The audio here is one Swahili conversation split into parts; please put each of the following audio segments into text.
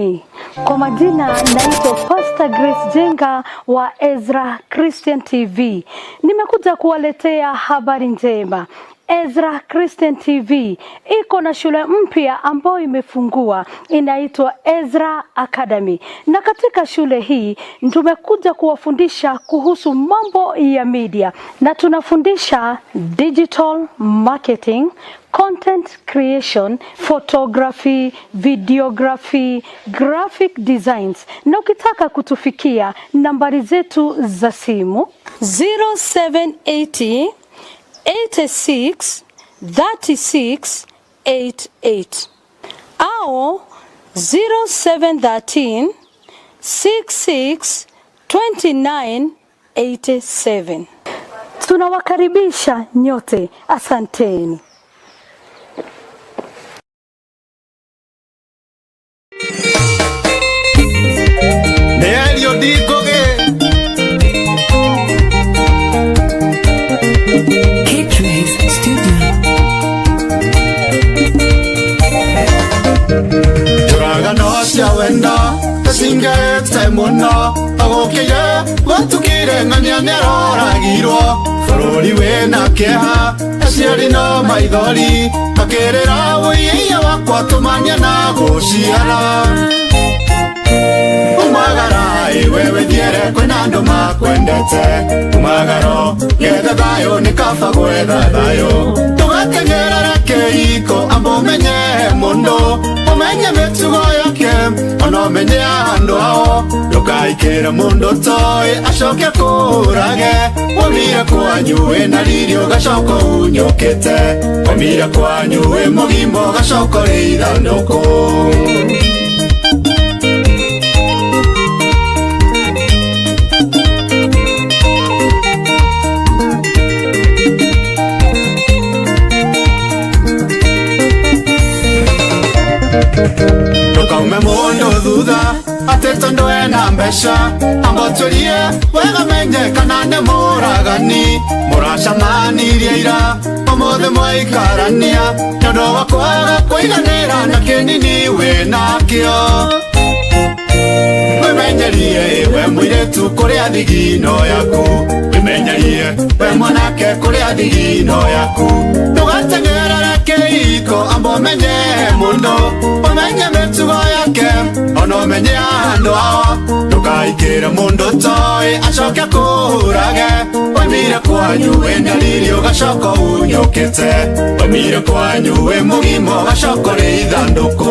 Karibuni. Kwa majina naitwa Pastor Grace Jenga wa Ezra Christian TV. Nimekuja kuwaletea habari njema. Ezra Christian TV iko na shule mpya ambayo imefungua, inaitwa Ezra Academy. Na katika shule hii tumekuja kuwafundisha kuhusu mambo ya media, na tunafundisha digital marketing, content creation, photography, videography, graphic designs. Na ukitaka kutufikia, nambari zetu za simu 0780 86 36 88 au 0713 66 29 87. Tunawakaribisha nyote, asanteni. Eliud wenda tasinga taimona agokeye watukire ngania neroragirwo forori wena keha asiari no maithori akerera woiya wakwa tumanya na gociara umagara iwewe thiere kwena andu makwendete umagaro getha thayo ni kaba gwetha thayo tugatengerera keiko ambomenye mundu umenye mitugo yake onomenye andu ao ndukaikire mundu toi acoke kurage wamire kwanyu wina riri ugacoka unyukite wamire kwanyu wi mugimo ugacoka ri ithanduku Tukaume mundu thutha atetondo ena mbesha amboturie wega menye kana ne muragani muracamanirie ira omothe mwaikarania nyondo wakwaga kwaiganira na kinini winakio wimenyerie we mwiretu kuria thigino yaku wimenyerie we mwanake kuria thigino yaku tugatengerera keiko ambomenye mundu umenye mitugo yake onomenye andu ao ndukaikire mundu toi acoke kurage wamire kwanyu wina riri ugacoka unyukite wamire kwanyu wi mugimo ugacoka ri ithanduku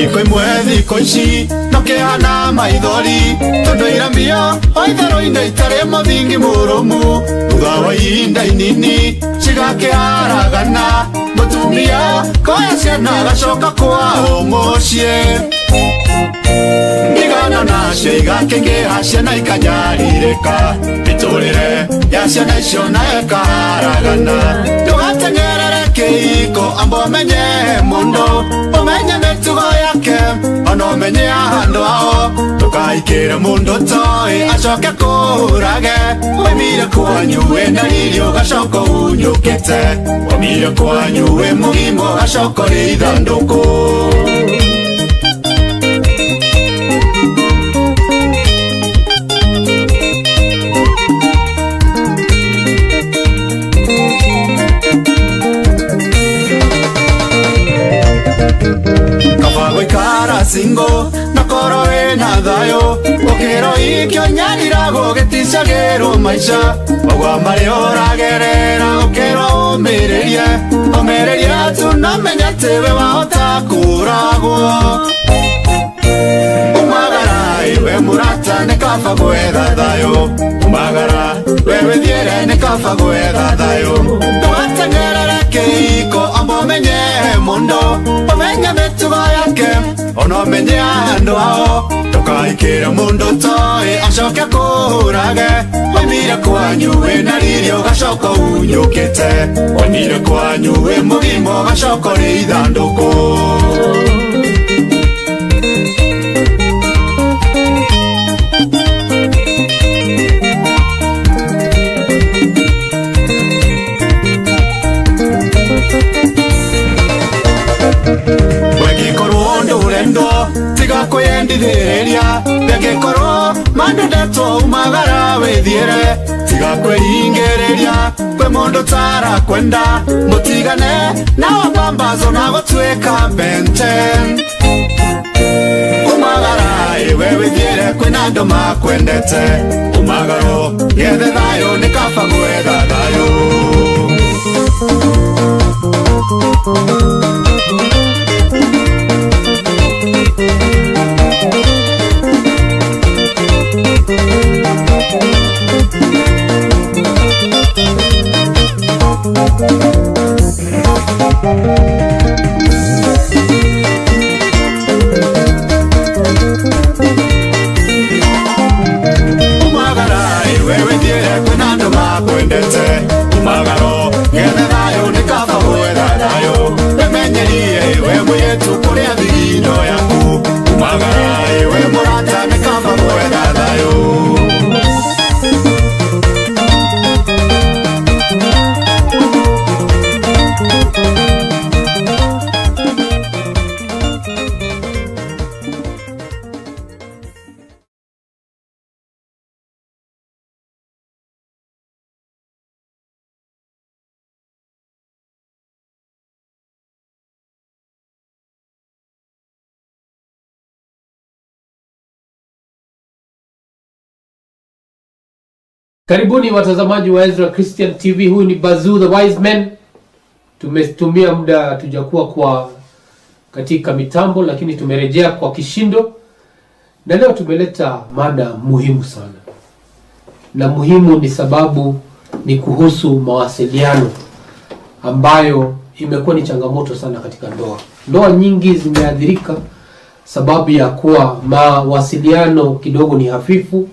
Iko imwethi koici nokehana maithori tondu irambio oithero ine itare muthingi murumu thutha wa ihinda inini cigakiharagana mutumia koya ciana gacoka kwao mucie igana nacio igakengeha ciana ikanyaririka miturire ya ciana icio nayo ikaharagana tugatengerere keiko ambomenye mundu umenye mitugo yake onomenye andu ao tukaikire mundu toi acoke kurage wamire kwanyu wina riri ugacoka unyukite wamire kwanyu wi mugimo ugacoka ri ithanduku singo nakoro ena thayo ukiro ikyo nyarirago giticagirwo maica ogwa mari oragerera ukiro umirerie tunamenya tiwe wahota kuragwo umagara iwe murata ni kaba gwetha thayo umagara wewe thiere ni kaba gwetha thayo tugatengerere keiko ambomenye mundu umenye mitugo yake onomenye andu ao tukaikire mundu toi acoke kurage wamire kwanyu wina riri ugacoka unyukite wamire kwanyu wi mugimo ugacoka ri ithanduku kwendithĩrĩria ngĩkorwo mandendetwo umagara wĩthiĩre tiga kwĩingĩrĩria kwĩ mũndũ tara kwenda mũtigane na wapambazo na gũtuĩka benten umagara iwe wĩthiĩre kwĩna andũ makwendete umagaro gethe thayũ nĩ kaba gwetha thayũ umagaro gethe thayũ nĩ kaba gwetha thayũ wĩmenyerie we mũirĩtu kũrĩa thigino yaku umagara we mũrata nĩ kaba gwetha thayũ Karibuni watazamaji wa Ezra Christian TV. Huyu ni Bazuu the Wise Man. Tumetumia muda tujakuwa kwa katika mitambo, lakini tumerejea kwa kishindo. Na leo tumeleta mada muhimu sana. Na muhimu ni sababu ni kuhusu mawasiliano ambayo imekuwa ni changamoto sana katika ndoa. Ndoa nyingi zimeathirika sababu ya kuwa mawasiliano kidogo ni hafifu,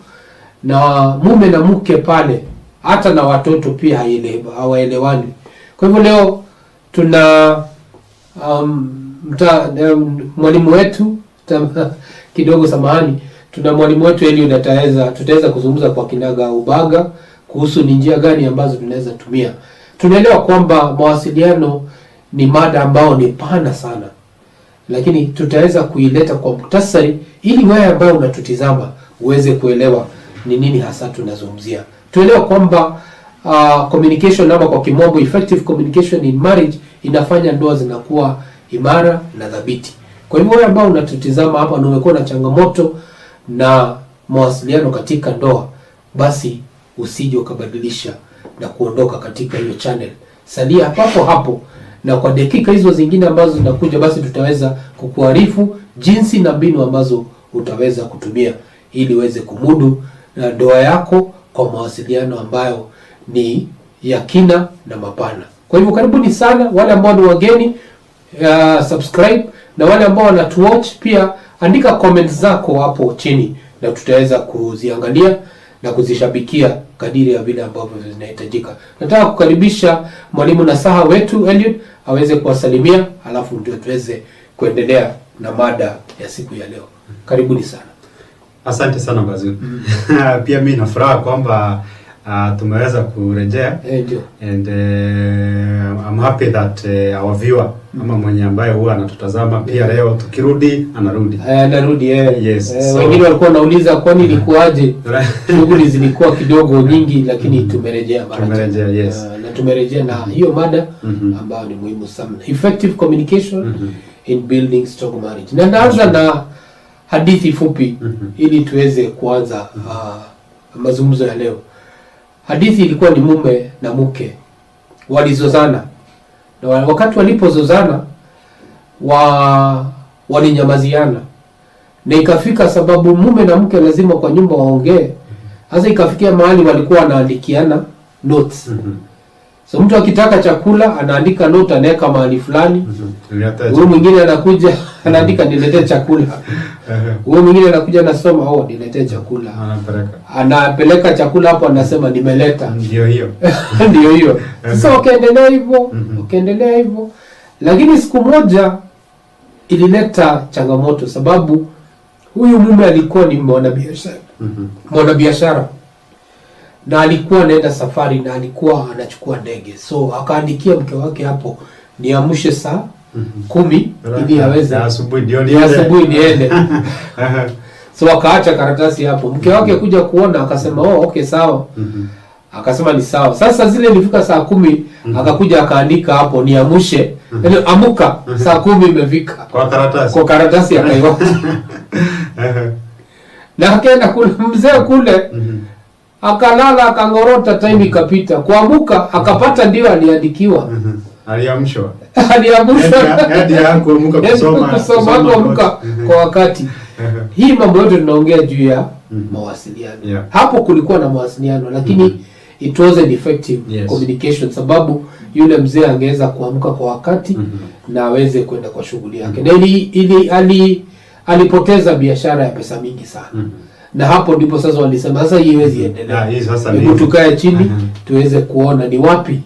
na mume na mke pale, hata na watoto pia hawaelewani. Kwa hivyo leo tuna mwalimu wetu kidogo samahani, tuna mwalimu wetu Eliud tutaweza kuzungumza kwa kinaga ubaga kuhusu ni njia gani ambazo tunaweza tumia. Tunaelewa kwamba mawasiliano ni mada ambao ni pana sana, lakini tutaweza kuileta kwa muhtasari ili wewe ambao unatutizama uweze kuelewa ni nini hasa tunazungumzia. Tuelewa kwamba communication, ama kwa kimombo effective communication in marriage, inafanya ndoa zinakuwa imara na dhabiti. Kwa hivyo wewe ambao unatutizama hapa na umekuwa na changamoto na mawasiliano katika ndoa, basi usije ukabadilisha na kuondoka katika hiyo channel. Salia hapo hapo, na kwa dakika hizo zingine ambazo zinakuja, basi tutaweza kukuarifu jinsi na mbinu ambazo utaweza kutumia ili uweze kumudu na ndoa yako kwa mawasiliano ambayo ni ya kina na mapana. Kwa hivyo karibuni sana wale ambao ni wageni, subscribe, na wale ambao wanatuwatch pia andika comments zako hapo chini na tutaweza kuziangalia na kuzishabikia kadiri ya vile ambavyo zinahitajika. Nataka kukaribisha mwalimu nasaha wetu Eliud aweze kuwasalimia, alafu ndio tuweze kuendelea na mada ya siku ya leo. Karibuni sana. Asante sana Bazuu. Pia mimi na furaha kwamba tumeweza kurejea. And I'm happy that our viewer ama mwenye ambaye huwa anatutazama pia leo tukirudi anarudi. Anarudi yes. Wengine walikuwa wanauliza kwani ilikuaje? Shughuli zilikuwa kidogo nyingi, lakini tumerejea mara. Tumerejea, yes. Na tumerejea na hiyo mada ambayo ni muhimu sana. Effective communication in building strong marriage. Na naanza na hadithi fupi ili tuweze kuanza mazungumzo ya leo. Hadithi ilikuwa ni mume na mke walizozana, na wakati walipozozana walinyamaziana, na ikafika sababu mume na mke lazima kwa nyumba waongee. Sasa ikafikia mahali walikuwa wanaandikiana notes. So mtu akitaka chakula anaandika note, anaweka mahali fulani. Huyo mwingine anakuja anaandika niletee chakula. Huyo mwingine anakuja anasoma niletee chakula. Anapeleka chakula hapo, anasema nimeleta. Ndio hiyo. Ndio hiyo. Sasa wakaendelea hivyo. Lakini siku moja ilileta changamoto, sababu huyu mume alikuwa ni mwanabiashara. Na alikuwa anaenda safari na alikuwa anachukua ndege. So akaandikia mke wake hapo, niamshe saa 10 ili aweze asubuhi niende. So akaacha karatasi hapo. Mke wake kuja kuona akasema okay sawa. Akasema ni sawa. Sasa zile ilifika saa 10 akakuja akaandika hapo niamshe. Amuka saa 10 imefika. Kwa karatasi akaiwacha. Na akaenda kule mzee kule. Akalala akangorota, time ikapita. Kuamuka akapata ndio aliandikiwa. Aliamshwa. Hadi hakuamka kusoma kwa wakati. Hii mambo yote tunaongea juu ya mawasiliano. Hapo kulikuwa na mawasiliano lakini it wasn't effective communication, sababu yule mzee angeweza kuamka kwa wakati na aweze kwenda kwa shughuli yake. Na alipoteza biashara ya pesa mingi sana. Na hapo ndipo sasa walisema sasa hii haiwezi endelea. Hebu tukae chini tuweze kuona ni wapi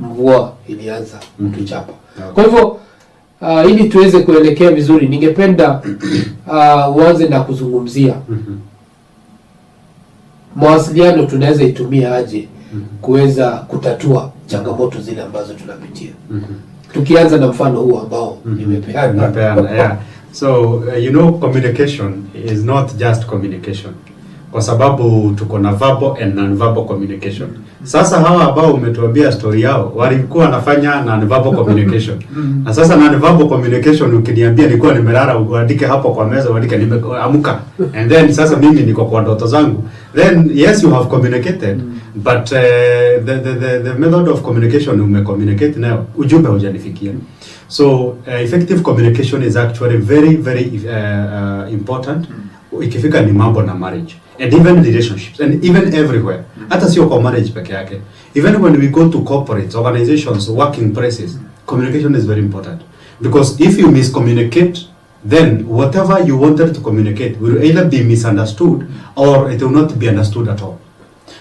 mvua ilianza kutuchapa. Kwa hivyo ili tuweze kuelekea vizuri, ningependa uanze na kuzungumzia mawasiliano tunaweza itumia aje kuweza kutatua changamoto zile ambazo tunapitia. Tukianza na mfano huu ambao nimepeana. So communication is not just communication, kwa sababu tuko na verbal and non-verbal communication. Sasa hawa ambao umetuambia story yao walikuwa wanafanya non-verbal communication. Na sasa non-verbal communication ukiniambia nilikuwa nimelala uandike hapo kwa meza uandike nimeamka and then sasa mimi niko kwa ndoto zangu, then yes you have communicated but the method of communication umecommunicate nayo ujumbe hujanifikia. So effective communication is actually very important ikifika ni mambo na marriage and even relationships and even everywhere. Hata sio kwa marriage peke yake, even when we go to corporates, organizations, working places, communication is very important, because if you miscommunicate, then whatever you wanted to communicate will either be misunderstood or it will not be understood at all.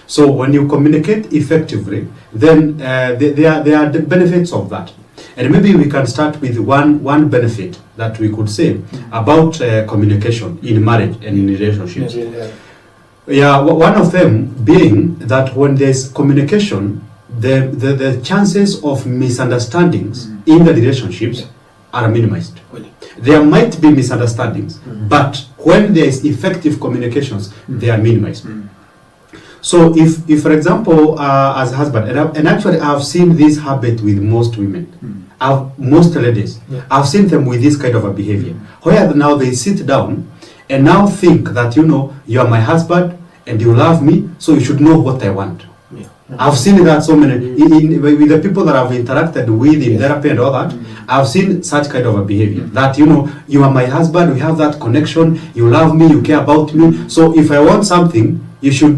So when you communicate effectively, then there are the benefits of that. And maybe we can start with one benefit that we could say about communication in marriage and in relationships. One of them being that when there's communication, the chances of misunderstandings in the relationships are minimized. There might be misunderstandings, but when there is effective communications, they are minimized. So if for example, as a husband, and actually I've seen this habit with most women, most ladies, I've seen them with this kind of a behavior, where now they sit down and now think that, you are my husband and you love me, so you should know what I want. I've seen that so many, with the people that I've interacted with in therapy and all that, I've seen such kind of a behavior, that, you are my husband, we have that connection, you love me, you care about me, so if I want something, you should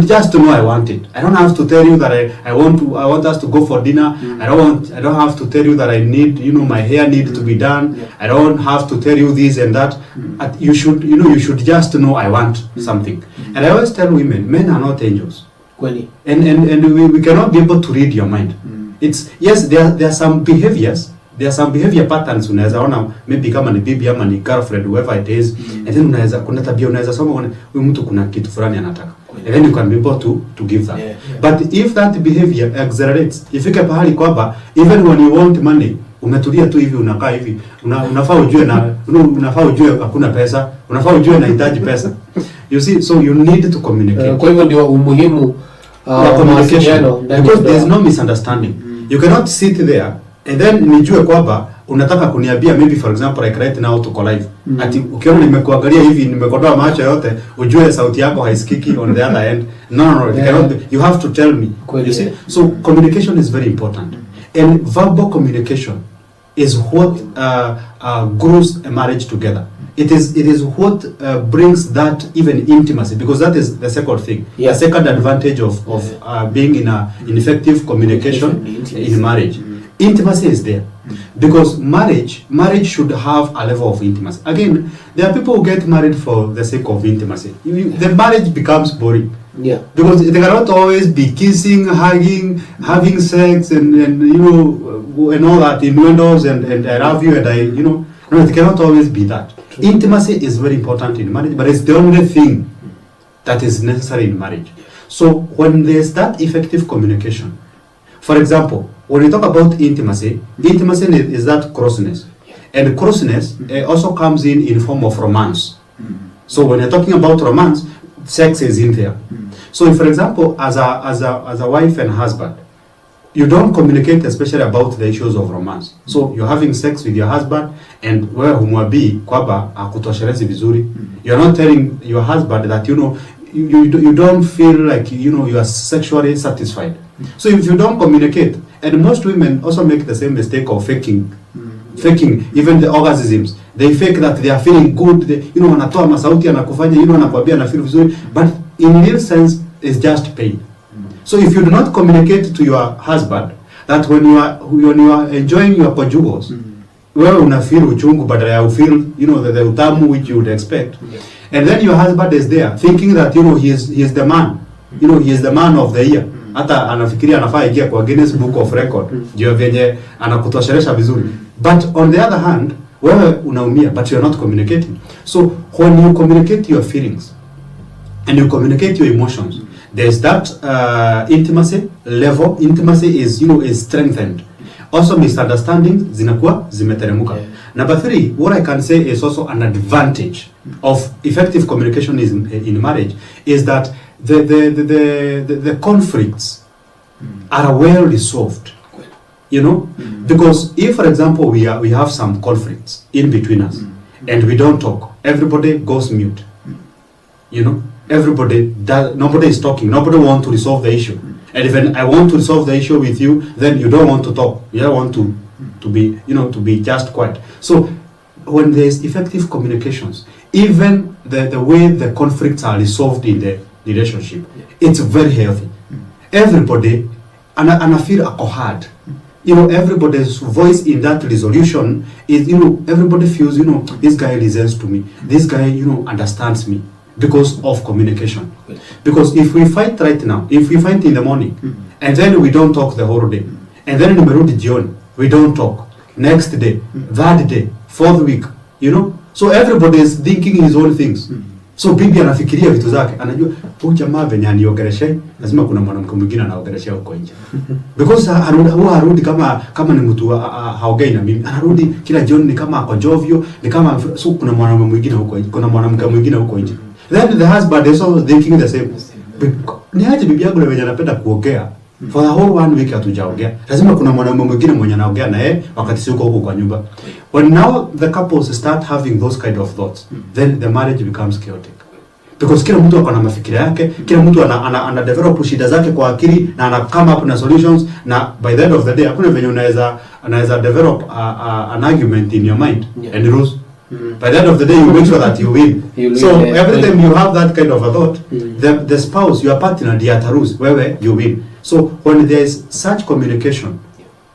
just know I want it. I don't have to tell you that I want us to go for dinner. I don't have to tell you that I need, my hair needs to be done. I don't have to tell you this and that. You should just know I want something. And I always tell women, men are not angels. And we cannot be able to read your mind. It's yes, there are some behaviors. There are some behavior patterns unaweza ona, maybe kama ni bibi ama ni girlfriend, whoever it is, and then kuna tabia unaweza soma huyu mtu kuna kitu fulani anataka, and then you can be able to give that. But if that behavior accelerates, ifike pahali kwamba even when you want money, umetulia tu hivi, unakaa hivi, unafaa ujue hakuna pesa, unafaa ujue nahitaji pesa. You see, so you need to communicate. Kwa hivyo ndio umuhimu wa communication, because there is no misunderstanding. You cannot sit there and then nijue kwamba unataka kuniambia, maybe for example like right now tuko live, ati ukiona nimekuangalia hivi nimekodoa macho yote ujue sauti yako haisikiki on the other end. No, you cannot be, you have to tell me. You see, so communication is very important, and verbal communication is what grows a marriage together. It is what brings that even intimacy, because that is the second thing. The second advantage of being in effective communication in marriage. Intimacy is there, because marriage should have a level of intimacy. Again, there are people who get married for the sake of intimacy. The marriage becomes boring. Because they cannot always be kissing, hugging, having sex, and and all that, innuendos and I love you and I, no, it cannot always be that. Intimacy is very important in marriage, but it's the only thing that is necessary in marriage. So when there's that effective communication, For example, when we talk about intimacy, intimacy is that closeness. And closeness also comes in form of romance. So when you're talking about romance, sex is in there. So if, for example, as a wife and husband, you don't communicate especially about the issues of romance. So you're having sex with your husband and where humwabi kwaba akutoshelezi vizuri. You're not telling your husband that you don't feel like you are sexually satisfied. So if you don't communicate, and most women also make the same mistake of faking even the orgasms. They fake that they are feeling good. Wanatoa masauti anakufanya anakuambia ana feel vizuri, but in real sense it's just pain. So if you do not communicate to your husband that when you are enjoying your conjugals, wewe una feel uchungu badala ya feel the utamu which you would expect. And then your husband is there thinking that he is the man. He is the man of the year. Hata anafikiria anafaa ingia kwa Guinness Book of Record. Ndio venye anakutoshelesha vizuri. But on the other hand, wewe unaumia but you are not communicating. So when you communicate your feelings and you communicate your emotions, there's that intimacy level. Intimacy is strengthened. Also misunderstandings zinakuwa zimeteremuka. Number 3, what I can say is also an advantage of effective communication in marriage is that the conflicts are well resolved. Because if, for example, we have some conflicts in between us and we don't talk, everybody goes mute. Nobody is talking, nobody wants to resolve the issue. And if I want to resolve the issue with you, then you don't want to talk. You don't want to be just quiet. So when there is effective communications, even the way the conflicts are resolved in the relationship, it's very healthy. Everybody, and I feel hard. Everybody's voice in that resolution is, everybody feels, this guy listens to me. This guy, understands me because of communication. Because if we fight right now, if we fight in the morning, and then we don't talk the whole day, and then in June, we don't talk, next day, third day, fourth week, so everybody is thinking his own things. So bibi anafikiria vitu zake, anajua huyu jamaa venye aniogeleshe, lazima kuna mwanamke mwingine anaogeleshea huko nje. Because harudi kama ni mtu haongei na mimi, anarudi kila jioni ni kama ako jovyo, ni kama so kuna mwanamke mwingine huko nje, kuna mwanamke mwingine huko nje. Then the husband is also thinking the same. Ni aje bibi yangu venye anapenda kuongea. For the whole 1 week hatujaongea. Lazima kuna mwanamke mwingine mwenye anaongea na yeye wakati siko huko kwa nyumba. When now the couples start having those kind of thoughts, then the marriage becomes chaotic. Because kila mtu ako na mafikira yake, kila mtu ana develop shida zake kwa akili na ana come up na solutions, na by the end of the day hakuna venye unaweza develop an argument in your mind and lose. By the end of the day you make sure that you win. So every time you have that kind of a thought, the spouse, your partner, the atarus, where you win. So when there is such communication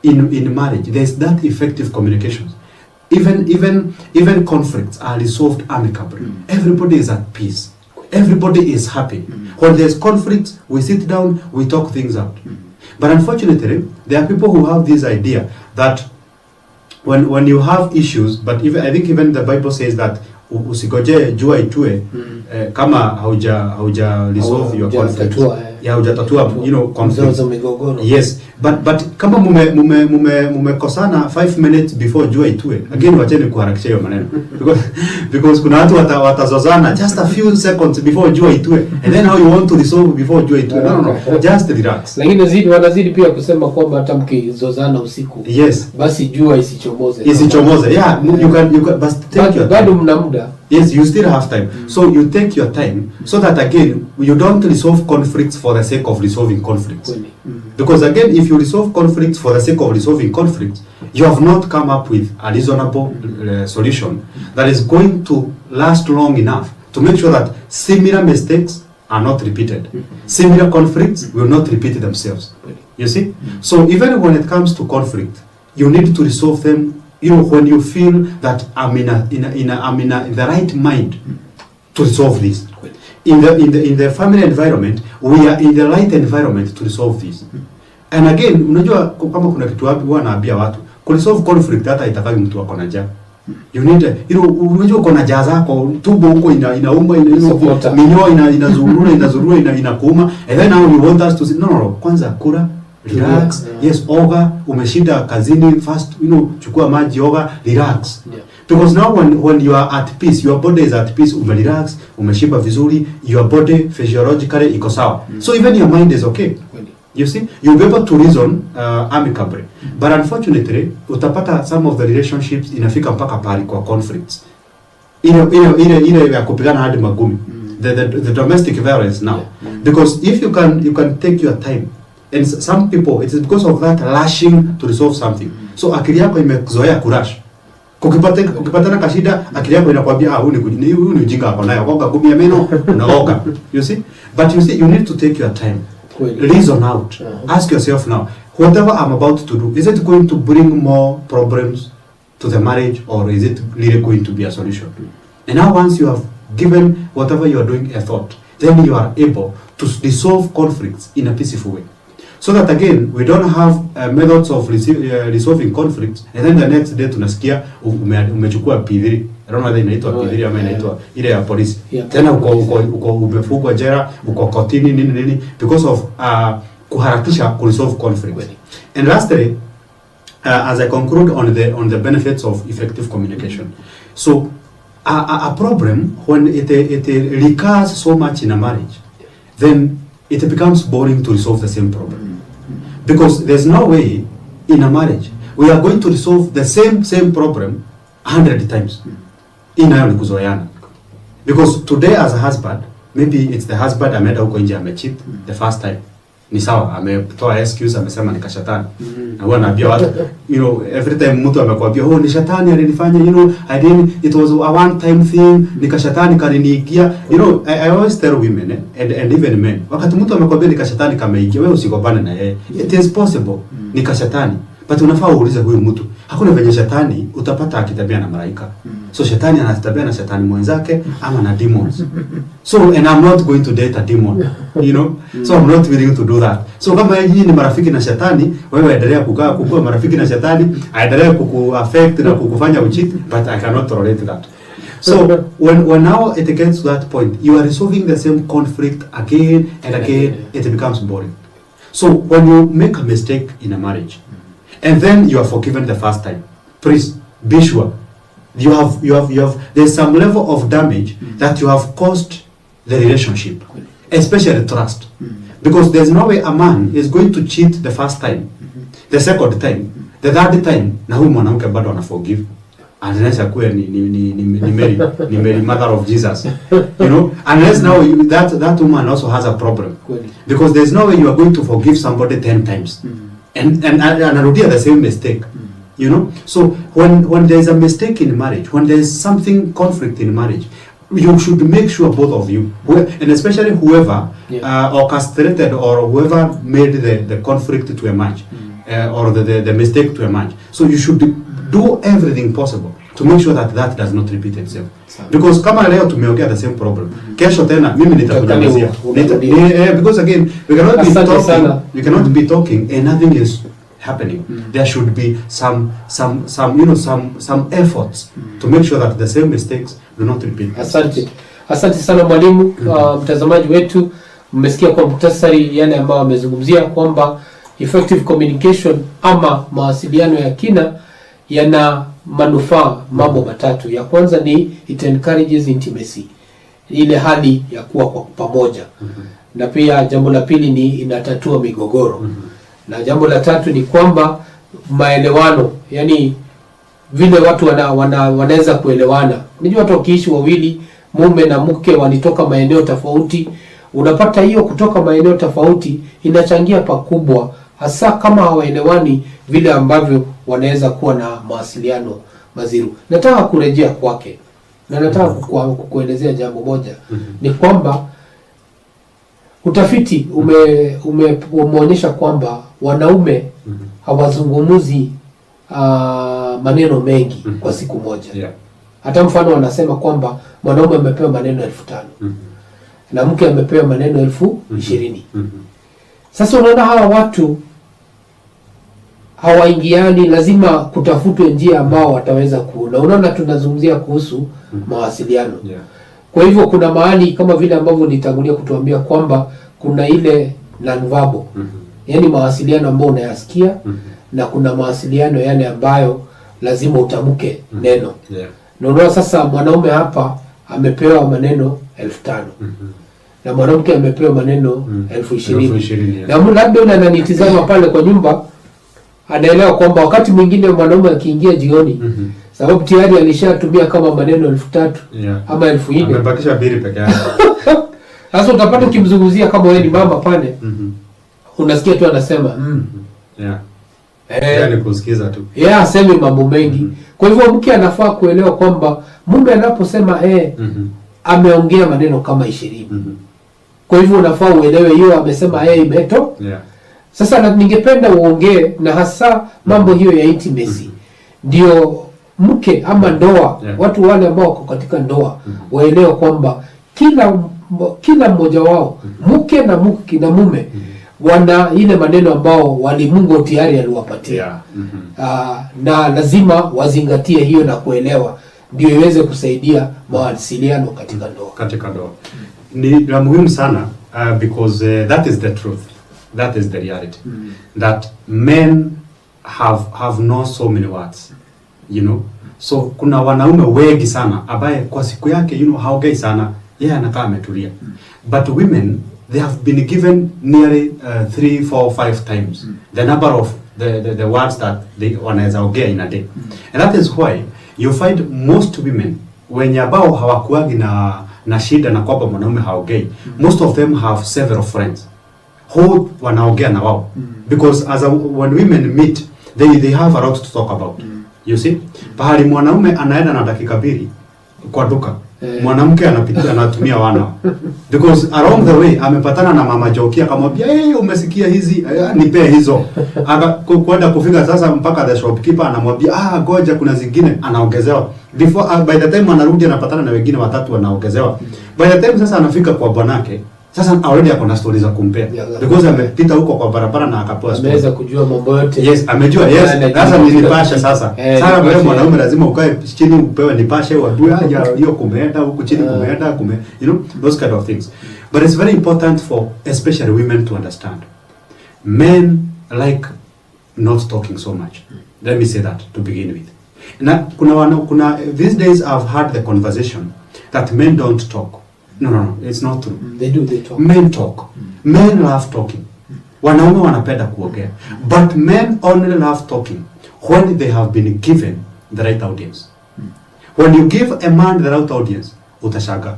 in marriage, there is that effective communication. Even conflicts are resolved amicably. Everybody is at peace. Everybody is happy. When there is conflict, we sit down, we talk things out. But unfortunately, there are people who have this idea that when you have issues, but I think even the Bible says that usigoje jua itue kama hauja resolve your conflict. Hujatatua conflict. Yes, but kama mumekosana 5 minutes before jua itue, again wacheni kuharakisha hiyo maneno. Because kuna watu watazozana just a few seconds before jua itue, and then how you want to resolve before jua itue. No, just relax. Lakini wanazidi pia kusema kwamba hata mkizozana usiku, yes, basi jua isichomoze. Yeah, you can but take your bado mna muda. Yes, you still have time. So you take your time so that again you don't resolve conflicts for the sake of resolving conflicts. Because again, if you resolve conflicts for the sake of resolving conflicts, you have not come up with a reasonable solution that is going to last long enough to make sure that similar mistakes are not repeated. Similar conflicts will not repeat themselves. You see? So even when it comes to conflict, you need to resolve them. When you feel that I'm in the right mind to resolve this. In the family environment, we are in the right environment to resolve this. And again, unajua kama kuna kitu wapi huwa naambia watu, ku resolve conflict hata itakagi mtu wako na njaa. You need unajua uko na njaa zako, tumbo huko inauma, minyoo inazurura inakuuma, and then now you want us to say no, kwanza kula relax. Yes, oga, umeshinda kazini, fast, chukua maji, oga, relax. Because now when you are at peace, your body is at peace, relax, umeshiba vizuri, your body physiologically iko sawa. So even your mind is okay. You see, you'll be able to reason amicably. But unfortunately, utapata some of the relationships inafika mpaka pali kwa conflicts. Ile ya kupigana hadi magumi. The domestic violence now. Because if you can take your time, and some people, it is because of that lashing to resolve something. So akili yako imezoea kurash. Ukipatana kashida, akili yako inakwambia huyu ni ujinga hapo nayo, kwa gumia meno unaoga. You see? But you see, you need to take your time. Reason out. Ask yourself now, whatever I'm about to do, is it going to bring more problems to the marriage, or is it really going to be a solution? And now once you have given whatever you are doing a thought, then you are able to resolve conflicts in a peaceful way. So that again, we don't have methods of resolving conflicts, and then the next day tunasikia umechukua P3. I don't know whether inaitwa P3 ama inaitwa ile ya polisi. Tena uko umefungwa jela, uko kotini nini because of kuharakisha resolve conflicts. And lastly, as I conclude on the benefits of effective communication. So a problem when it recurs so much in a marriage, then it becomes boring to resolve the same problem. Because there's no way in a marriage we are going to resolve the same problem 100 times. Inayo kuzoeana. Because today as a husband, maybe it's the husband ameenda huko nje amecheat the first time. Ni sawa, ametoa excuse, amesema ni kashatani. Na huwa naambia watu, every time mtu amekwambia ni shetani alinifanya, it was a one time thing, ni kashatani kaniniigia. I always tell women and even men, wakati mtu amekwambia ni kashatani kameigia, wewe usikopane na yeye. It is possible ni kashatani, but unafaa uulize huyu mtu. Hakuna venye shetani utapata akitabia na malaika. So shetani anatabia na shetani mwenzake ama na demons. So and I'm not going to date a demon, so I'm not willing to do that. So kama yeye ni marafiki na shetani, wewe endelea kukua marafiki na shetani, aendelea kukuaffect na kukufanya ucheat, but I cannot tolerate that. So when now it gets to that point, you are resolving the same conflict again and again, it becomes boring. So when you make a mistake in a marriage, and then you are forgiven the first time, please be sure you have there's some level of damage that you have caused the relationship, especially trust. Because there's no way a man is going to cheat the first time, the second time, the third time, na huyu mwanamke bado ana forgive. Unless akuwe ni Mary, mother of Jesus, unless now that woman also has a problem, because there's no way you are going to forgive somebody 10 times and anarudia the same mistake. So when there is a mistake in marriage, when there is something conflict in marriage, you should make sure both of you, and especially whoever orchestrated or whoever made the conflict to emerge, or the mistake to emerge. So you should do everything possible to make sure that does not repeat itself. Because kama leo tumeongea the same problem, kesho tena mimi nitakujamazia. Because again, we cannot be talking and nothing is happening. There should be some efforts to make sure that the same mistakes do not repeat. Asante sana mwalimu. Mtazamaji wetu, mmesikia kwa muhtasari yale ambayo amezungumzia kwamba effective communication ama mawasiliano ya kina yana manufaa mambo matatu. Ya kwanza ni it encourages intimacy, ile hali ya kuwa kwa pamoja. Na pia jambo la pili ni inatatua migogoro. Na jambo la tatu ni kwamba maelewano, yani vile watu wanaweza kuelewana. Unajua watu wakiishi wawili, mume na mke walitoka maeneo tofauti, unapata hiyo kutoka maeneo tofauti inachangia pakubwa, hasa kama hawaelewani vile ambavyo wanaweza kuwa na mawasiliano mazuri. Nataka kurejea kwake na nataka kukuelezea jambo moja. Ni kwamba utafiti umeonyesha kwamba wanaume hawazungumuzi maneno mengi kwa siku moja. Hata mfano wanasema kwamba mwanaume amepewa maneno 5,000 na mke amepewa maneno 20,000. Sasa unaona hawa watu hawaingiani, lazima kutafutwe njia ambao wataweza kuona. Unaona tunazungumzia kuhusu mawasiliano. Kwa hivyo kuna mahali kama vile ambavyo nitangulia kutuambia kwamba kuna ile non-verbal. Yaani mawasiliano ambayo unayasikia na kuna mawasiliano yale ambayo lazima utamke neno. Naona sasa mwanaume hapa amepewa maneno 1500. Na mwanamke amepewa maneno 20,000. Na labda yule ananitizama pale kwa nyumba anaelewa kwamba wakati mwingine mwanaume akiingia jioni sababu tayari alishatumia kama maneno 3,000 ama 4,000. Amebakisha bili peke yake. Sasa utapata ukimzunguzia kama wewe ni mama pale. Unasikia tu anasema yani kusikiza tu. Aseme mambo mengi. Kwa hivyo mke anafaa kuelewa kwamba mume anaposema ameongea maneno kama 20. Kwa hivyo unafaa uelewe hiyo amesema imeto. Sasa ningependa uongee na hasa mambo hiyo ya intimacy. Ndio mke ama ndoa, watu wale ambao wako katika ndoa waelewe kwamba kila mmoja wao, mke na mume wana ile maneno ambao Mungu tayari aliwapatia. Na lazima wazingatie hiyo na kuelewa ndio iweze kusaidia mawasiliano katika ndoa. Ni la muhimu sana because that is the truth. That is the reality. That men have no so many words. You know? So kuna wanaume wengi sana ambaye kwa siku yake haongei sana, yeye anakaa ametulia. But women, they have been given nearly 3, 4, 5 times the number of the words that they wanaweza ongea in a day. And that is why you find most women wenye ambao hawakuagi na shida na kwamba mwanaume haongei, most of them have several friends who wanaongea na wao, because when women meet they have a lot to talk about. You see, pahali mwanaume anaenda na dakika 2 kwa duka, mwanamke anatumia wana because along the way amepatana na mama Jokia akamwambia umesikia hizi nipe hizo, kwenda kufika sasa mpaka the shopkeeper anamwambia goja kuna zingine anaongezewa before by the time anarudi anapatana na wengine 3 wanaongezewa. By the time sasa anafika kwa bwanake, sasa already akona stories za kumpea because amepita huko kwa barabara na akapewa stories. Ameweza kujua mambo yote. Yes, amejua. Yes, sasa nilipasha sasa. Sasa wewe mwanaume lazima ukae chini upewe nipashe wadue hiyo kumeenda huko chini kumeenda you know, those kind of things. But it's very important for especially women to understand. Men like not talking so much. Let me say that to begin with. Na kuna these days I've had the conversation that men don't talk. No, it's not true. They talk. Men talk. Men love talking. Wanaume wanapenda kuongea. But men only love talking when they have been given the right audience. When you give a man the right audience, utashaga.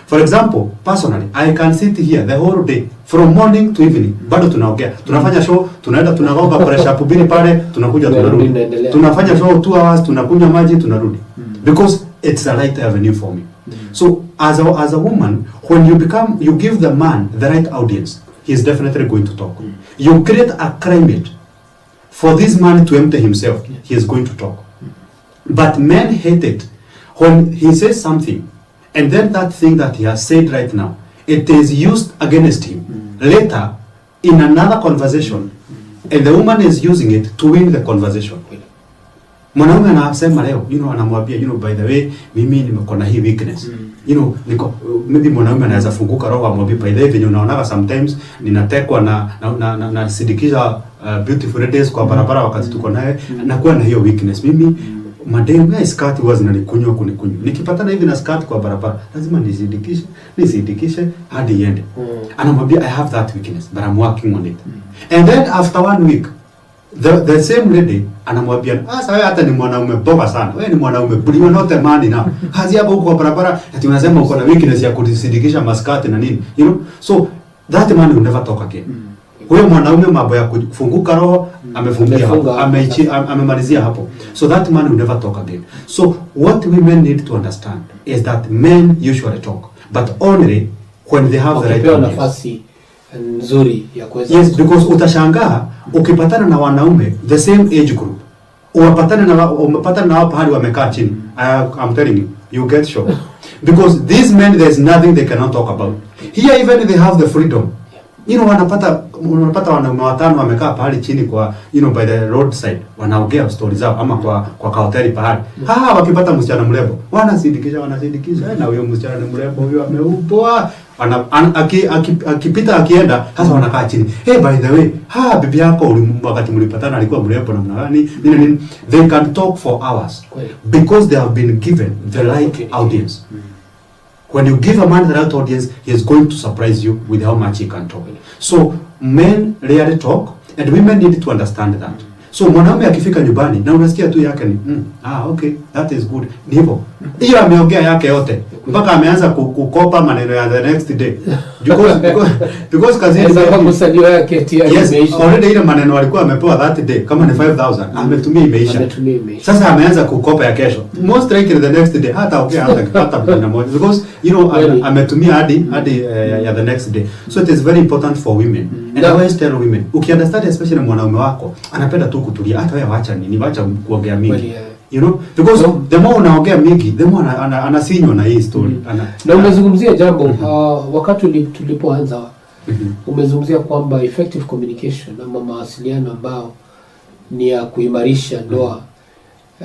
For example, personally, I can sit here the whole day from morning to evening. Bado tunaongea. Tunafanya show, tunaenda tunaomba pressure pubini pale, tunakuja tunarudi. Tunafanya show 2 hours, tunakunywa maji, tunarudi. Because it's a right avenue for me. So as a woman, when you give the man the right audience, he is definitely going to talk. You create a climate for this man to empty himself, he is going to talk. But men hate it when he says something and then that thing that he has said right now, it is used against him later in another conversation, and the woman is using it to win the conversation. Mwanaume anasema leo, anamwambia, by the way, mimi nimekona hii weakness. Maybe mwanaume anaweza funguka roho amwambie, by the way, venye unaonaga sometimes ninatekwa na sindikisha beautiful ladies kwa barabara wakati tuko naye, nakuwa na hiyo weakness. Mimi mademu ya skati huwa zinanikunywa. Nikipatana hivi na skati kwa barabara, lazima nisindikishe hadi iende. Anamwambia, I have that weakness, but I'm working on it. And then after 1 week, the same lady anamwambia, sasa wewe hata ni mwanaume boga sana. Wewe ni mwanaume buli, you're not a man now. Hazi hapo kwa barabara ati unasema uko na weakness ya kutisindikisha maskati na nini. So that man will never talk again. Huyo mwanaume mambo ya kufunguka roho amefungia hapo, amemalizia hapo. So that man will never talk again. So what women need to understand is that men usually talk, but only when they have the right nafasi nzuri ya kuweza. Yes, because utashangaa ukipatana na wanaume the same age group, umepatana na wao pahali wamekaa chini, I'm telling you get shocked. Because these men, there's nothing they cannot talk about. Here even they have the freedom. Unapata wanaume 5 wamekaa pahali chini kwa by the roadside, wanaongea stories zao ama kwa hoteli pahali. Wakipata msichana mrembo, wanasindikisha na huyo msichana ni mrembo, huyo ameupoa, akipita akienda sasa wanakaa chini, hey, by the way, bibi yako wakati mlipatana alikuwa mrembo namna gani, nini. They can talk for hours because they have been given the right audience. When you give a man the right audience, he is going to surprise you with how much he can talk. So men rarely talk, and women need to understand that. So mwanaume akifika nyumbani na unasikia tu yake ni okay, that is good. Ndivyo. Hiyo ameongea yake yote. Mpaka ameanza kukopa maneno ya the next day. Because kazi yake yes, already ile maneno alikuwa amepewa that day kama ni 5000 ametumia imeisha. Sasa ameanza kukopa ya kesho. Most likely the next day hata okay hata bila moja because ametumia hadi ya the next day. So it is very important for women. And I always tell women, understand especially mwanaume wako anapenda tu kutulia, hata wewe acha nini, acha kuongea mingi. You know, because the more unaongea mingi, the more anasinywa na hii story. Na umezungumzia jambo wakati tulipoanza umezungumzia kwamba effective communication ama mawasiliano ambao ni ya kuimarisha ndoa.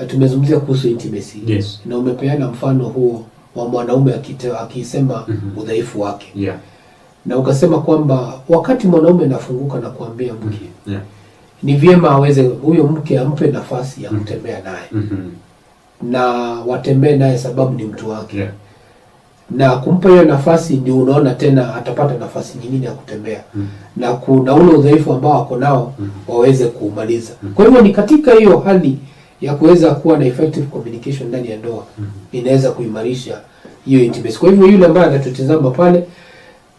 Tumezungumzia kuhusu intimacy. Yes. Na umepeana mfano huo wa mwanaume akisema udhaifu wake. Na ukasema kwamba wakati mwanaume anafunguka na kuambia mke, ni vyema aweze huyo mke ampe nafasi ya kutembea naye. Na watembee naye sababu ni mtu wake. Na kumpa hiyo nafasi ndio unaona tena atapata nafasi nyingine ya kutembea. Na kuna ule udhaifu ambao wako nao waweze kumaliza. Kwa hivyo ni katika hiyo hali ya kuweza kuwa na effective communication ndani ya ndoa inaweza kuimarisha hiyo intimacy. Kwa hivyo yule ambaye anatutazama pale,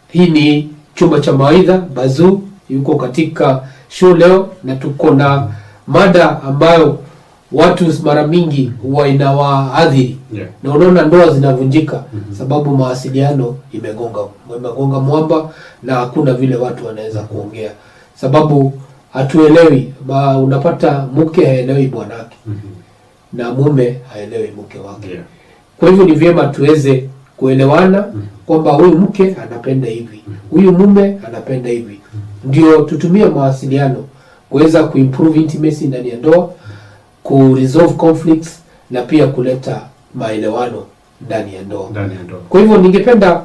hii ni chumba cha Maidha. Bazuu yuko katika show leo na tuko na mada ambayo watu mara mingi huwa inawaadhiri. Na unaona ndoa zinavunjika sababu mawasiliano imegonga mwamba na hakuna vile watu wanaweza kuongea. Sababu hatuelewi, unapata mke haelewi bwanake na mume haelewi mke wake. Kwa hivyo ni vyema tuweze kuelewana kwamba huyu mke anapenda hivi, huyu mume anapenda hivi. Ndio tutumie mawasiliano kuweza kuimprove intimacy ndani ya ndoa, kuresolve conflicts na pia kuleta maelewano ndani ya ndoa. Kwa hivyo ningependa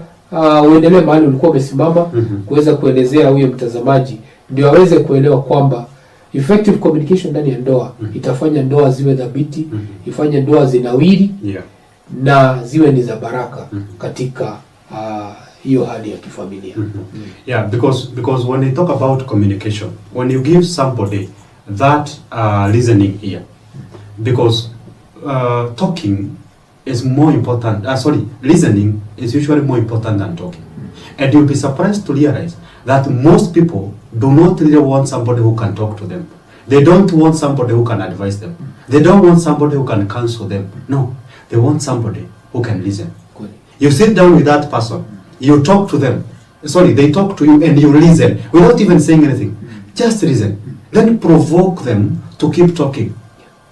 uendelee mahali ulikuwa umesimama kuweza kuelezea huyo mtazamaji ndio aweze kuelewa kwamba effective communication ndani ya ndoa itafanya ndoa ziwe dhabiti, ifanye ndoa zinawiri na ziwe ni za baraka katika hiyo hali ya kifamilia. Yeah, because when you talk about communication, when you give somebody that listening ear, because talking is more important, listening is usually more important than talking. And you'll be surprised to realize that most people do not really want somebody who can talk to them. They don't want somebody who can advise them. They don't want somebody who can counsel them. No, they want somebody who can listen. Good. You sit down with that person, you talk to them. They talk to you and you listen without even saying anything. Just listen. Then provoke them to keep talking.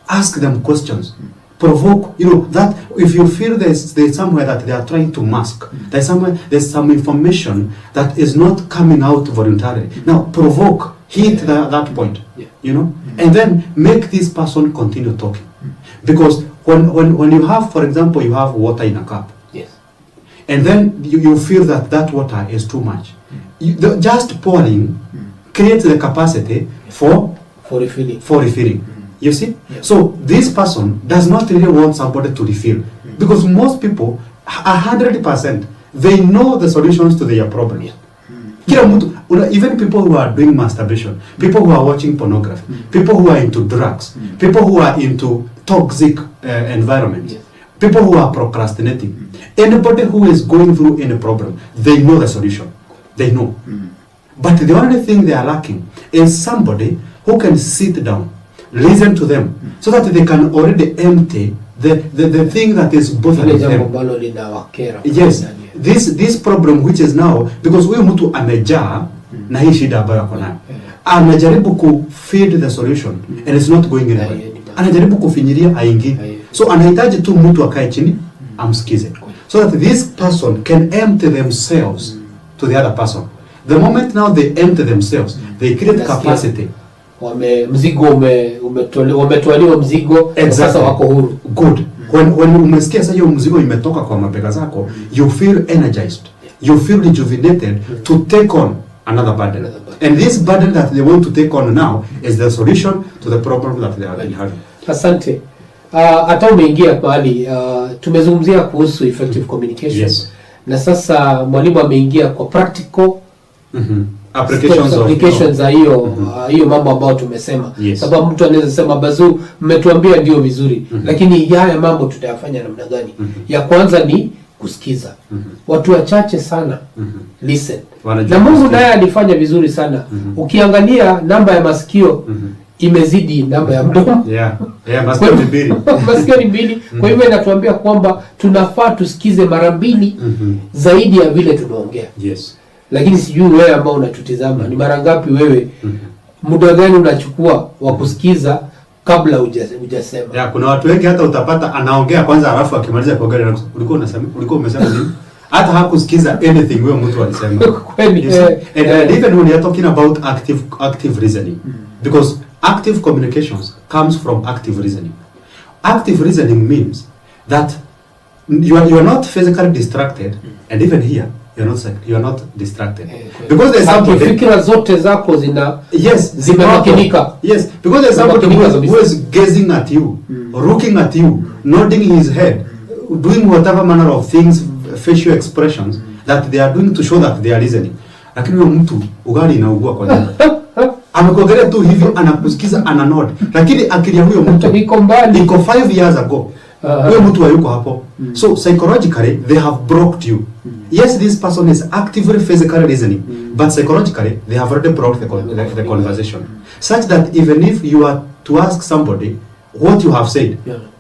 Ask them questions. Provoke, that if you feel there's somewhere that they are trying to mask, there's some information that is not coming out voluntarily. Now provoke, hit that point, and then make this person continue talking. Because when you have, for example, you have water in a cup, yes, and then you feel that water is too much, just pouring creates the capacity for refilling. You see? Yeah. So this person does not really want somebody to refill. Because most people, 100%, they know the solutions to their problems. Even people who are doing masturbation, people who are watching pornography, people who are into drugs, people who are into toxic environments, people who are procrastinating, anybody who is going through any problem, they know the solution. They know. But the only thing they are lacking is somebody who can sit down, listen to them, so that they can already empty the thing that is bothering them. Yes, this problem which is now, because huyu mtu amejaa na hii shida ambayo ako nayo, anajaribu ku feed the solution and it's not going anywhere. Anajaribu kufinyiria haingii. So anahitaji tu mtu akae chini amsikize, so that this person can empty themselves to the other person. The moment now they empty themselves, they create capacity. Wametwaliwa mzigo, sasa wako huru. Good. When umesikia sasa hiyo mzigo imetoka kwa mabega zako, you feel energized. you feel rejuvenated to take on another burden. And this burden that they want to take on now is the solution to the problem that they have been having. Asante. Hata umeingia mahali tumezungumzia kuhusu effective communication. Yes. Na sasa mwalimu ameingia kwa practical applications za hiyo mambo ambayo tumesema. Yes. Sababu mtu anaweza sema Bazuu mmetuambia ndio vizuri, lakini haya mambo tutayafanya namna gani? Ya kwanza ni kusikiza. Watu wachache sana listen. Na Mungu naye alifanya vizuri sana. Ukiangalia namba ya masikio imezidi namba ya mdomo. Masikio ni mbili. Masikio ni mbili. Kwa hivyo inatuambia kwamba tunafaa tusikize mara mbili zaidi ya vile tunaongea. Yes. Lakini sijui wewe ambao unatutizama ni mara ngapi wewe muda gani unachukua wa kusikiza kabla hujasema. Kuna watu wengi hata utapata anaongea kwanza alafu akimaliza kuongea ulikuwa umesema nini? Hata hakusikiza anything wewe mtu alisema. Kweli. And even when you are talking about active reasoning, because active communications comes from active reasoning. Active reasoning means that you are not physically distracted, and even here you are not distracted, because there's somebody fikra zote zako zina zimemakinika. Yes, because there's somebody who is gazing at you, looking at you, nodding his head, doing whatever manner of things, facial expressions that they are doing to show that they are listening. Lakini huyo mtu ugali inaugua kwa nini? Amekuangalia tu hivi, anakusikiza, ananod, lakini akili ya huyo mtu iko mbali, iko 5 years ago. Huyo mtu hayuko hapo. So psychologically they have blocked you. Yes, this person is actively physically listening, but psychologically they have already blocked the conversation, such that even if you are to ask somebody what you have said,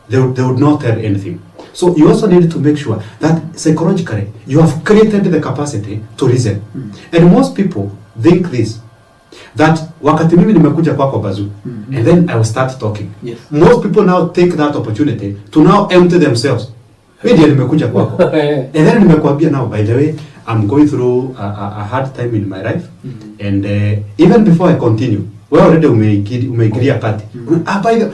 they would not tell anything. So you also need to make sure that psychologically you have created the capacity to listen. And most people think this, that wakati mimi nimekuja kwako Bazuu, and then I will start talking. Yes. Most people now take that opportunity to now empty themselves. Wewe nimekuja kwako. And then nimekuambia now, by the way, I'm going through a hard time in my life, and even before I continue, we already umeigiria kati. By the,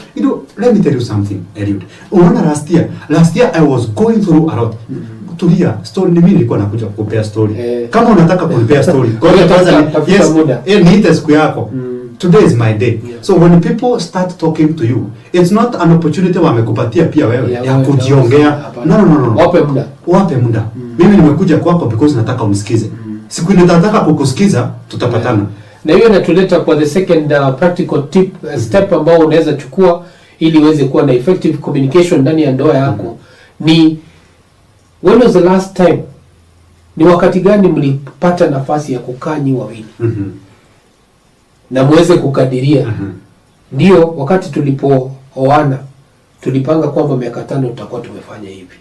let me tell you something, Eliud. Unaona last year I was going through a lot. Tulia, story ni mimi nilikuwa nakuja kukupea story. Kama unataka kunipea story, niite siku yako. Today is my day. So when people start talking to you, it's not an opportunity wamekupatia pia wewe ya kujiongea. No. Wape muda. Mimi nimekuja kwako because nataka unisikize. Siku nitataka kukusikiza, tutapatana. Na hiyo inatuleta kwa the second practical tip, step ambao unaweza chukua ili uweze kuwa na effective communication ndani ya ndoa yako. Ni when was the last time, ni wakati gani mlipata nafasi ya kukaa nyi wawili na muweze kukadiria? Ndio wakati tulipooana tulipanga kwamba miaka 5 tutakuwa tumefanya hivi,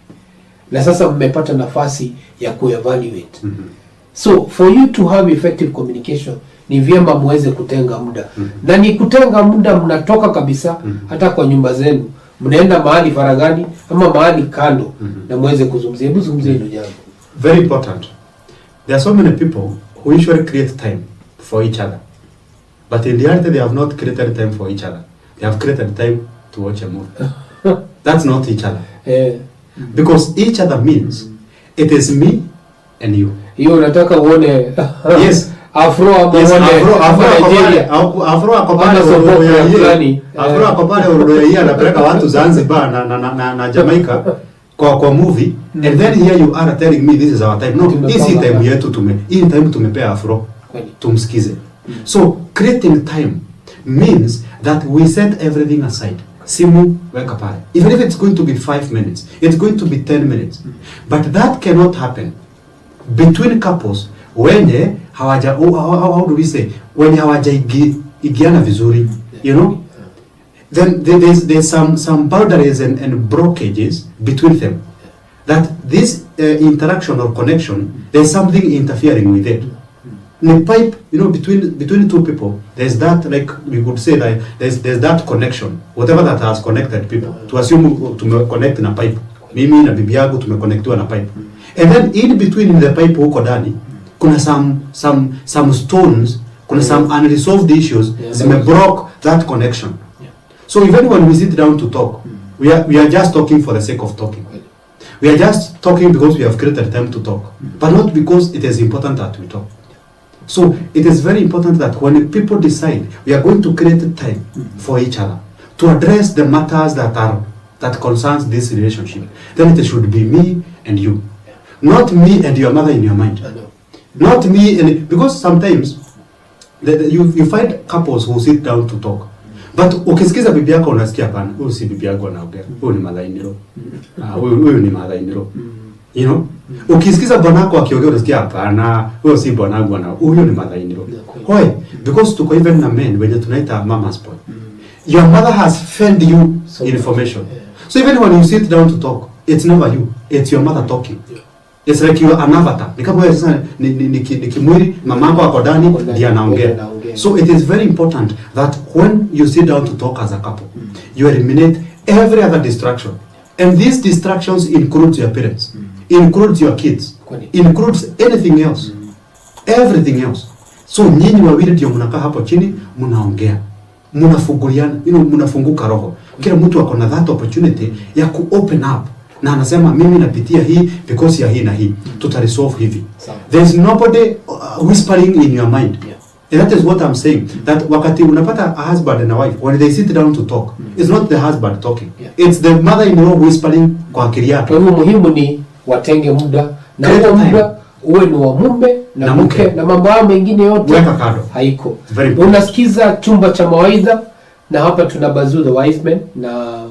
na sasa mmepata nafasi ya kuevaluate. So for you to have effective communication ni vyema muweze kutenga muda. Na ni kutenga muda, mnatoka kabisa hata kwa nyumba zenu, mnaenda mahali faragani ama mahali kando na muweze kuzungumzia. Hebu zungumzia hilo jambo. Very important. There are so many people who usually create time for each other, but in reality they have not created time for each other. They have created time to watch a movie. That's not each other. Because each other means it is me and you. Hiyo unataka uone. Yes. Afro akopale urudoya anapeleka watu Zanzibar na Jamaica kwa movie, and then here you are telling me this is our time. No, this is time yetu tumepea Afro tumsikize. So creating time means that we set everything aside. Simu weka pale. Even if it's going to be 5 minutes, it's going to be 10 minutes. But that cannot happen between couples when hawaja, how do we say, when hawaja igiana vizuri, you know, then there's some boundaries and blockages between them, that this interaction or connection, there's something interfering with it. In the pipe, you know, between two people, there's that, like we could say that there's that connection, whatever that has connected people. To assume to connect in a pipe, mimi na bibi yangu tumeconnectiwa na pipe, and then in between the pipe huko ndani kuna some stones, kuna some unresolved issues zimeblock that connection. So even when we sit down to talk, we are just talking for the sake of talking. We are just talking because we have created time to talk, but not because it is important that we talk. So it is very important that when people decide we are going to create time for each other to address the matters that concerns this relationship, then it should be me and you, not me and your mother in your mind. Not me and, because sometimes you find couples who sit down to talk, but ukisikiza bibi yako unasikia hapana, huyu si bibi yako anaongea, huyu ni madhainiro, huyu ni madhainiro, you know. Ukisikiza bwanako akiongea unasikia hapana, huyo si bwanangu ana, huyo ni madhainiro. Why? Because tuko even na men wenye tunaita mama's boy. Your mother has fed you information. So even when you sit down to talk, it's never you, it's your mother talking. It's like you are an avatar. Ni kama wewe sasa ni kimwili, mamako ako ndani ndiye anaongea. So it is very important that when you sit down to talk as a couple, you eliminate every other distraction. And these distractions includes your parents, includes your kids, includes anything else, everything else. So nyinyi wawili ndio mnakaa hapo chini mnaongea, mnafunguliana, mnafunguka roho. Kila mtu ako na that opportunity ya ku open up. Na anasema mimi napitia hii because ya hii na hii, tutaresolve hivi. There is nobody whispering in your mind. And that is what I'm saying, that wakati unapata a husband and a wife, when they sit down to talk, it's not the husband talking, it's the mother-in-law whispering kwa akili yake. Kwa hiyo muhimu ni watenge muda, na huo muda uwe ni wa mume na mke, na mambo hayo mengine yote weka kando, haiko. Unasikiza Chumba cha Maidha, na hapa tuna Bazuu the wise man na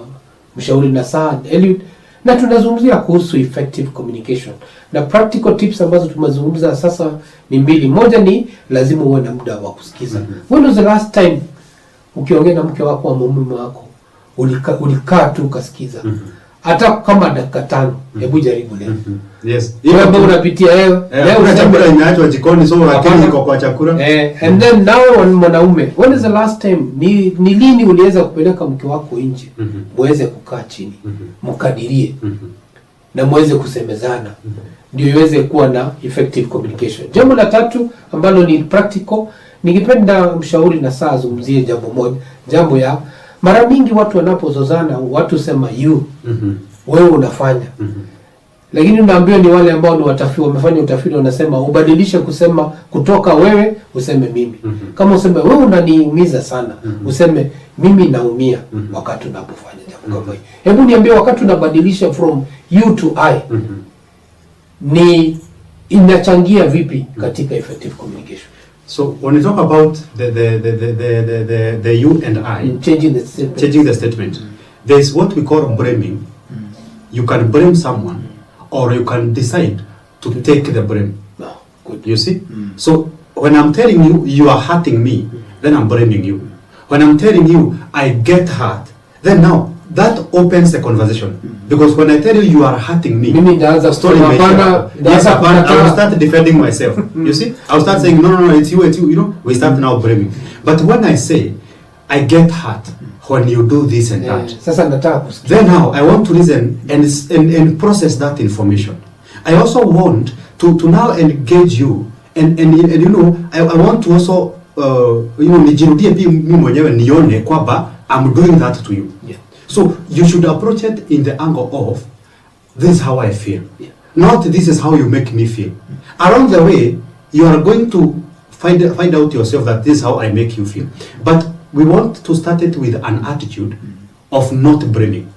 mshauri nasaha Eliud, na tunazungumzia kuhusu effective communication. Na practical tips ambazo tumezungumza sasa ni mbili. Moja ni lazima uwe na muda wa kusikiza. When was the last time ukiongea na mke wako au mume wako ulikaa tu ukasikiza? Hata kama dakika 5, hebu jaribu leo. Yes. Wewe unapitia leo una chakula imeachwa jikoni, so akili iko kwa chakula. And then now mwanaume, when is the last time ni lini uliweza kupeleka mke wako nje muweze kukaa chini mkadirie na muweze kusemezana ndio iweze kuwa na effective communication? Jambo la tatu ambalo ni practical, ningependa mshauri na saa zungumzie jambo moja, jambo ya mara mingi watu wanapozozana watu sema you, wewe unafanya. Lakini unaambiwa ni wale ambao ni watafiti, wamefanya utafiti, wanasema ubadilishe kusema kutoka wewe useme mimi. Kama useme wewe unaniumiza sana, useme mimi naumia wakati unapofanya jambo kama hilo. Hebu niambie, wakati unabadilisha from you to I, ni inachangia vipi katika effective communication? So when you talk about the you and I, changing the statement, there is what we call blaming. You can blame someone, or you can decide to take the blame. Good. You see? So when I'm telling you you are hurting me, then I'm blaming you. When I'm telling you I get hurt, then now that opens the conversation. Because when I tell you you are hurting me, story yes, I will start defending myself. You see? I will start saying no, it's you, you know. We start now blaming. But when I say I get hurt when you do this and that, then now I want to listen and process that information. I also want to now engage you and you know, I want to also you know, nijirudie pia mimi mwenyewe nione kwamba I'm doing that to you. So you should approach it in the angle of this is how I feel, not this is how you make me feel. Along the way you are going to find out yourself that this is how I make you feel. But we want to start it with an attitude of not blaming.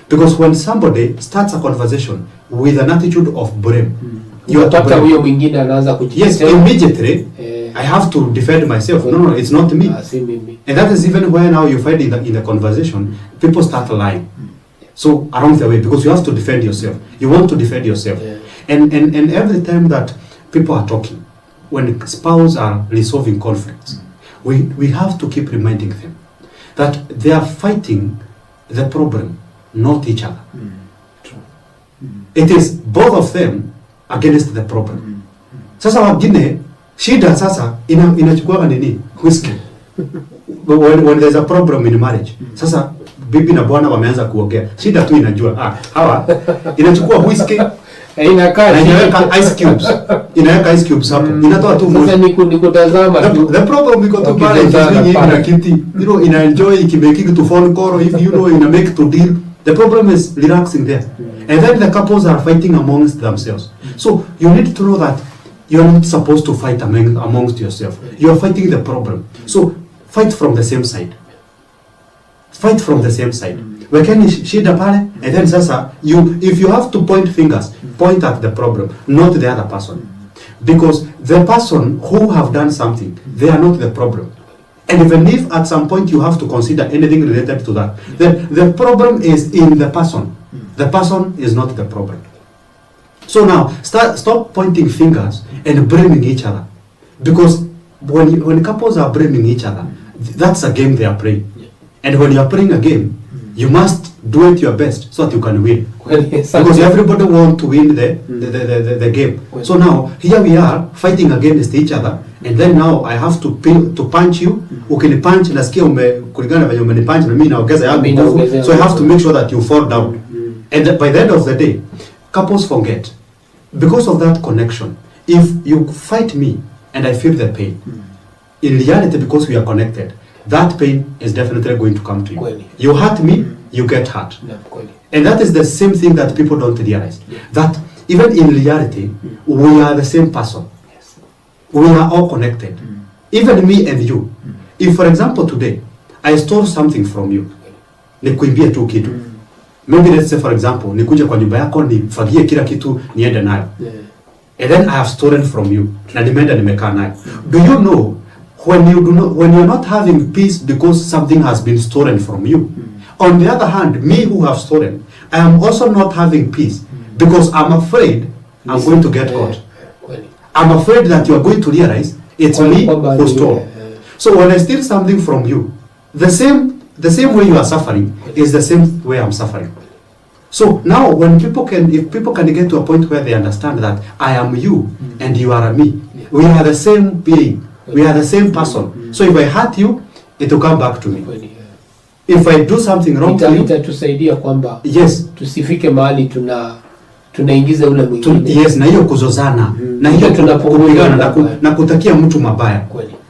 Because when somebody starts a conversation with an attitude of blame, you are yes, immediately I have to defend myself. No, it's not me. And that is even where now you find in the conversation, people start lying. So along the way, because you have to defend yourself. You want to defend yourself. And every time that people are talking, when spouses are resolving conflicts, we have to keep reminding them that they are fighting the problem, not each other. It is both of them against the problem. Sasa wengine shida sasa inachukua nini? Whiskey. When there's a problem in marriage, sasa bibi na bwana wameanza kuongea, shida tu inajua hawa inachukua whiskey inaweka ice cubes hapo, inatoa tu moja. Sasa nikutazama tu the problem iko tu pale hivi na kiti, you know, ina enjoy ikimaking to phone call if you know ina make to deal, The problem is relaxing there. And then the couples are fighting amongst themselves. So you need to know that you're not supposed to fight amongst yourself. You're fighting the problem. So fight from the same side. Fight from the same side. Wekeni shida pale, and then sasa, if you have to point fingers, point at the problem, not the other person. Because the person who have done something, they are not the problem. And even if at some point you have to consider anything related to that, then the problem is in the person. The person is not the problem. So now, stop pointing fingers and blaming each other. Because when couples are blaming each other, that's a game they are playing. And when you are playing a game, you must do it your best so that you can win. Because everybody wants to win the game. So now, here we are fighting against each other, and then now I have to punch you. Ukinipunch nasikia kulingana venye umenipunch na mimi naongeza yangu nguvu. So I have to make sure that you fall down. And by the end of the day, couples forget. Because of that connection, if you fight me and I feel the pain, in reality, because we are connected, that pain is definitely going to come to you. You hurt me, you get hurt. And that is the same thing that people don't realize. That even in reality, we are the same person. We are all connected. Even me and you. If, for example, today, I stole something from you, nikuimbie tu kitu. Maybe let's say, for example, nikuje kwa nyumba yako, nifagie kila kitu, niende nayo. And then I have stolen from you. Na nimeenda nimekaa nayo. Do you know, when you're not having peace because something has been stolen from you, on the other hand, me who have stolen, I am also not having peace because I'm afraid I'm going to get caught. I'm afraid that you are going to realize it's me who stole. So when I steal something from you, the same way you are suffering is the same way I'm suffering. So now if people can get to a point where they understand that I am you and you are me, we are the same being, we are the same person. So if I hurt you, it will come back to me. If I do something wrong to you, itatusaidia kwamba yes, tusifike mahali tunaingiza ule mwingine. Yes, na hiyo kuzozana, na hiyo tunapopigana na kutakia mtu mabaya.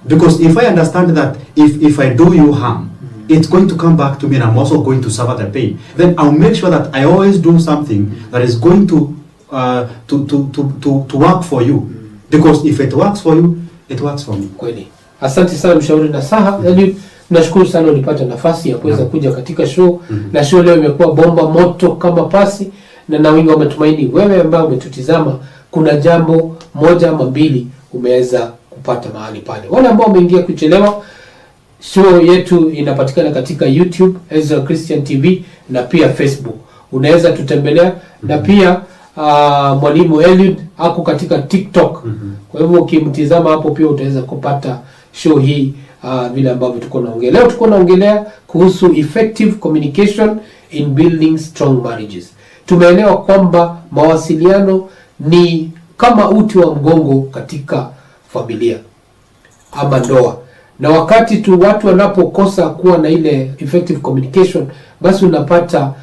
Because if I understand that if I do you harm, it's going to come back to me and I'm also going to suffer the pain, then I'll make sure that I always do something that is going to work for you. Because if it works for you, it works for me. Kweli. Asante sana mshauri nasaha. Eliud, nashukuru sana ulipata nafasi ya kuweza kuja katika show. Na show leo imekuwa bomba moto kama pasi, na wingi wa matumaini wewe ambao umetutizama kuna jambo moja ama mbili umeweza kupata mahali pale. Wale ambao wameingia kuchelewa, show yetu inapatikana katika YouTube Ezra Christian TV na pia Facebook. Unaweza tutembelea na pia mwalimu Eliud ako katika TikTok. Kwa hivyo ukimtizama hapo pia utaweza kupata show hii vile ambavyo tuko naongelea. Leo tuko naongelea kuhusu effective communication in building strong marriages. Tumeelewa kwamba mawasiliano ni kama uti wa mgongo katika familia ama ndoa. Na wakati watu wanapokosa kuwa na ile effective communication, basi unapata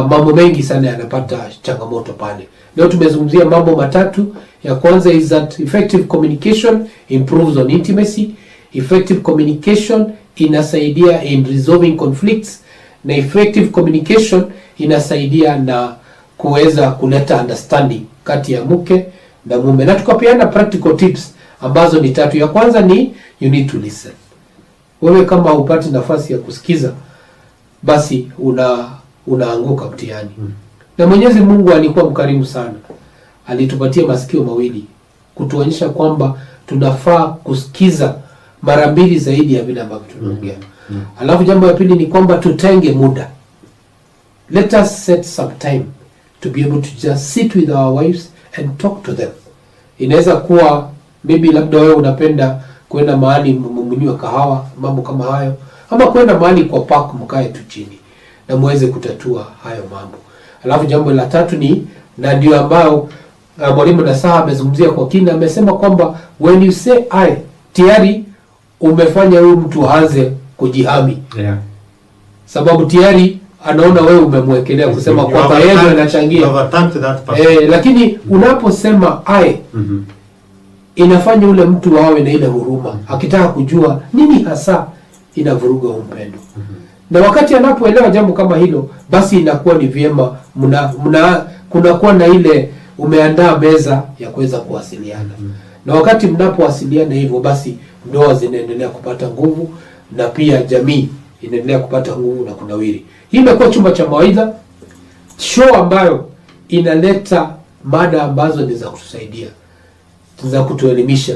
mambo mengi sana yanapata changamoto pale. Leo tumezungumzia mambo matatu. Ya kwanza is that effective communication improves on intimacy. Effective communication inasaidia in resolving conflicts, na effective communication inasaidia na kuweza kuleta understanding kati ya mke na mume. Na tukapeana practical tips ambazo ni tatu. Ya kwanza ni you need to listen. Wewe kama upati nafasi ya kusikiza, basi unaanguka mtihani. Na Mwenyezi Mungu alikuwa mkarimu sana. Alitupatia masikio mawili kutuonyesha kwamba tunafaa kusikiza mara mbili zaidi ya vile ambavyo tunaongea. Alafu jambo la pili ni kwamba tutenge muda. Let us set some time to be able to just sit with our wives and talk to them. Inaweza kuwa maybe labda wewe unapenda kwenda mahali mmunywe kahawa, mambo kama hayo, ama kwenda mahali kwa park mkae tu chini na muweze kutatua hayo mambo. Alafu jambo la tatu ni, na ndio ambao mwalimu Nasaha amezungumzia kwa kina, amesema kwamba when you say I, tayari umefanya huyu mtu aanze kujihami. Sababu tayari anaona wewe umemwekelea kusema kwamba yeye anachangia. Lakini unaposema I, inafanya ule mtu awe na ile huruma, akitaka kujua nini hasa inavuruga upendo. Na wakati anapoelewa jambo kama hilo, basi inakuwa ni vyema kunakuwa na ile umeandaa meza ya kuweza kuwasiliana. Na wakati mnapowasiliana hivyo, basi ndoa zinaendelea kupata nguvu na pia jamii inaendelea kupata nguvu na kunawiri. Hii imekuwa Chumba cha Mawaidha, show ambayo inaleta mada ambazo ni za kutusaidia, za kutuelimisha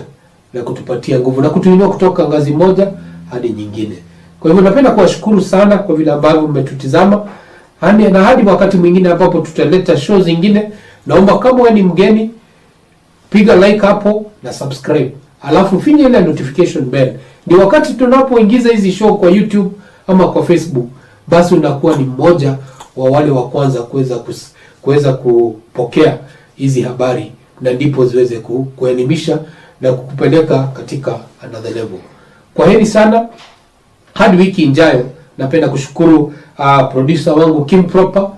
na kutupatia nguvu na kutuinua kutoka ngazi moja hadi nyingine. Kwa hivyo napenda kuwashukuru sana kwa vile ambavyo mmetutizama. Na hadi wakati mwingine ambapo tutaleta show zingine, naomba kama wewe ni mgeni, piga like hapo na subscribe. Alafu finya ile notification bell. Ndio wakati tunapoingiza hizi show kwa YouTube ama kwa Facebook, basi unakuwa ni mmoja wa wale wa kwanza kuweza kupokea hizi habari, na ndipo ziweze kuelimisha na kukupeleka katika another level. Kwa heri sana. Hadi wiki ijayo. Napenda kushukuru producer wangu Kim Proper,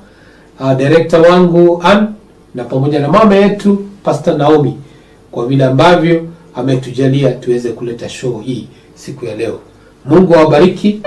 director wangu Ann, na pamoja na mama yetu Pastor Naomi kwa vile ambavyo ametujalia tuweze kuleta show hii siku ya leo. Mungu awabariki.